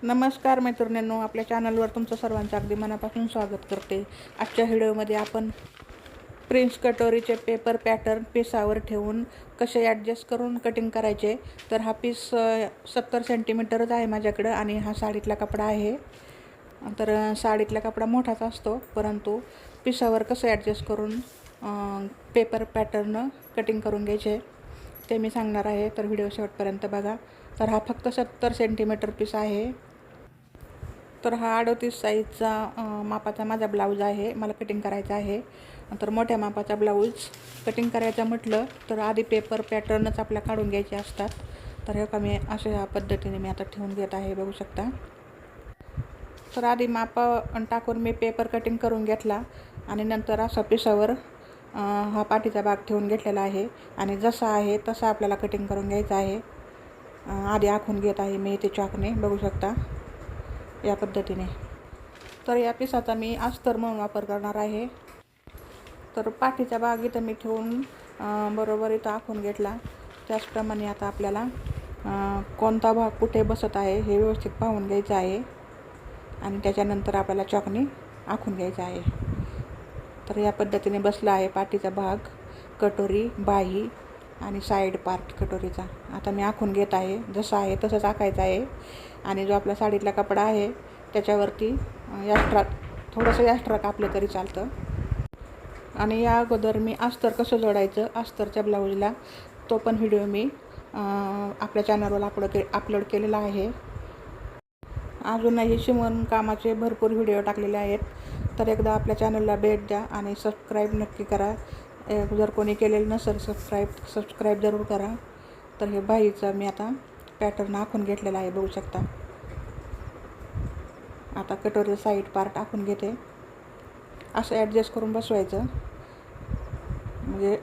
नमस्कार मैत्रिणींनो, आपल्या चॅनलवर तुमचं सर्वांचं अगदी मनापासून स्वागत करते. आजच्या व्हिडिओमध्ये आपण प्रिन्स कटोरीचे पेपर पॅटर्न पिसावर ठेवून कसे ॲडजस्ट करून कटिंग करायचे. तर हा पीस 70 सेंटीमीटरच आहे माझ्याकडं आणि हा साडीतला कपडा आहे. तर साडीतला कपडा मोठाच असतो, परंतु पिसावर कसं ॲडजस्ट करून पेपर पॅटर्न कटिंग करून घ्यायचे ते मी सांगणार आहे. तर व्हिडिओ शेवटपर्यंत बघा. तर हा फक्त 70 सेंटीमीटर पीस आहे. तर हा 38 साईजचा मापाचा माझा ब्लाऊज आहे. मला कटिंग करायचा आहे. तर मोठ्या मापाचा ब्लाऊज कटिंग करायचा म्हटलं तर आधी पेपर पॅटर्नच आपल्या काढून घ्यायचे असतात. तर हे का मी अशा पद्धतीने मी आता ठेवून घेत आहे, बघू शकता. तर आधी माप टाकून मी पेपर कटिंग करून घेतला आणि नंतर असा पिसावर हा पाठीचा भाग ठेवून घेतलेला आहे आणि जसा आहे तसा आपल्याला कटिंग करून घ्यायचा आहे. आधी आखून घेत आहे मी इथे चॉकने, बघू शकता या पद्धतीने. तर या पिसाचा मी अस्तर म्हणून वापर करणार आहे. तर पाठीचा भाग इथं मी ठेवून बरोबर इथं आखून घेतला. त्याचप्रमाणे आता आपल्याला कोणता भाग कुठे बसत आहे हे व्यवस्थित पाहून घ्यायचं आहे आणि त्याच्यानंतर आपल्याला चॉकने आखून घ्यायचं आहे. तर या पद्धतीने बसला आहे पाठीचा भाग, कटोरी, बाही आणि साईड पार्ट कटोरीचा. आता मी आखून घेत आहे, जसं आहे तसंच आखायचं आहे. आणि जो आपला साडीतला कपडा आहे त्याच्यावरती थोडंसं एक्स्ट्रा कापलं तरी चालतं. आणि या अगोदर मी अस्तर कसं जोडायचं अस्तरच्या ब्लाऊजला तो पण व्हिडिओ मी आपल्या चॅनलवर अपलोड केलेला आहे. अजूनही शिवण कामाचे भरपूर व्हिडिओ टाकलेले आहेत. तर एकदा आपल्या चॅनलला भेट द्या आणि सबस्क्राईब नक्की करा. जर कोणी केलेलं नसेल सबस्क्राईब जरूर करा. तर हे बाहीचा मी आता पॅटर्न आखून घेतलेला आहे, बघू शकता. आता कटोरी साईड पार्ट आखून घेते. असं ॲडजस्ट करून बसवायचं म्हणजे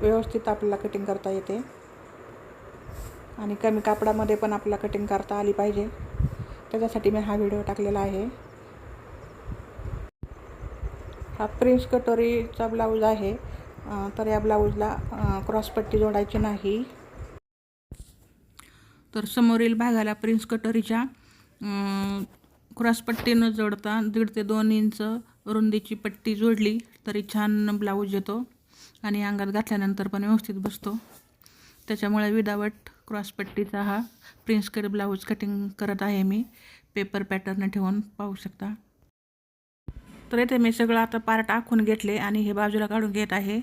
व्यवस्थित आपल्याला कटिंग करता येते आणि कमी कापडामध्ये पण आपल्याला कटिंग करता आली पाहिजे. त्याच्यासाठी मी हा व्हिडिओ टाकलेला आहे. हा प्रिन्स कटोरीचा ब्लाऊज आहे. तर या ब्लाऊजला क्रॉसपट्टी जोडायची नाही. तर समोरील भागाला प्रिन्स कटोरीच्या क्रॉसपट्टी न जोडता 1.5 ते 2 इंच रुंदीची पट्टी जोडली तरी छान ब्लाऊज येतो आणि अंगात घातल्यानंतर पण व्यवस्थित बसतो. त्याच्यामुळे विदाउट क्रॉसपट्टीचा हा प्रिन्स कट ब्लाऊज कटिंग करत आहे मी, पेपर पॅटर्न ठेवून, पाहू शकता. तर इथे मी सगळं आता पार्ट आखून घेतले आणि हे बाजूला काढून घेत आहे.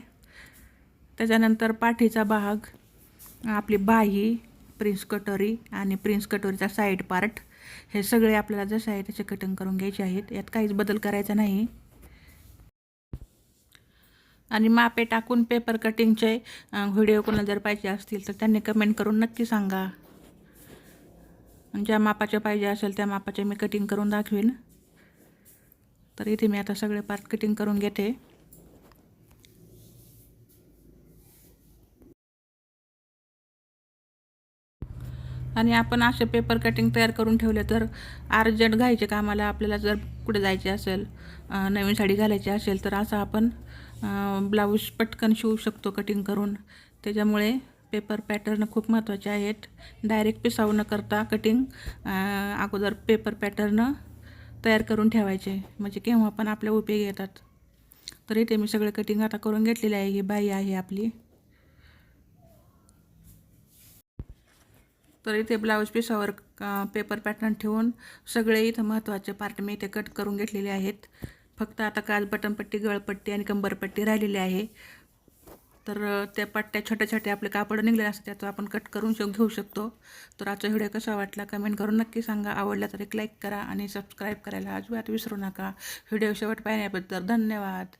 त्याच्यानंतर पाठीचा भाग, आपली बाही, प्रिन्स कटोरी आणि प्रिन्स कटोरीचा साईड पार्ट हे सगळे आपल्याला जसे आहे त्याचे कटिंग करून घ्यायचे आहेत. यात काहीच बदल करायचा नाही. आणि मापे टाकून पेपर कटिंगचे व्हिडिओ कोणाला जर पाहिजे असतील तर त्यांनी कमेंट करून नक्की सांगा. ज्या मापाचे पाहिजे असेल त्या मापाचे मी कटिंग करून दाखवीन. तर इथे मी आता सगळे पार्ट कटिंग करून घेते. आणि आपण असे पेपर कटिंग तयार करून ठेवले तर अर्जंट घायचे कामाला आपल्याला जर कुठे जायचे असेल, नवीन साडी घालायची असेल तर असं आपण ब्लाऊज पटकन शिवू शकतो कटिंग करून. त्याच्यामुळे पेपर पॅटर्न खूप महत्त्वाचे आहेत. डायरेक्ट पिसावं न करता कटिंग अगोदर पेपर पॅटर्न तयार करून ठेवायचे, म्हणजे केव्हा पण आपल्या उपयोगी येतात. तर इथे मी सगळे कटिंग आता करून घेतलेले आहे. ही बाई आहे आपली. तर इथे ब्लाऊज पिसावर पेपर पॅटर्न ठेवून सगळे इथं महत्त्वाचे पार्ट मी इथे कट करून घेतलेले आहेत. फक्त आता काज बटनपट्टी, गळपट्टी आणि कंबरपट्टी राहिलेली आहे. तर त्या पट्ट्या छोट्या छोट्या आपले कापड निघलेले असतात त्याचं आपण कट करून घेऊ शकतो. तर आजचा व्हिडिओ कसा वाटला कमेंट करून नक्की सांगा. आवडला तर एक लाईक करा आणि सबस्क्राईब करायला अजिबात विसरू नका. व्हिडिओ शेवट पाहण्याबद्दल धन्यवाद.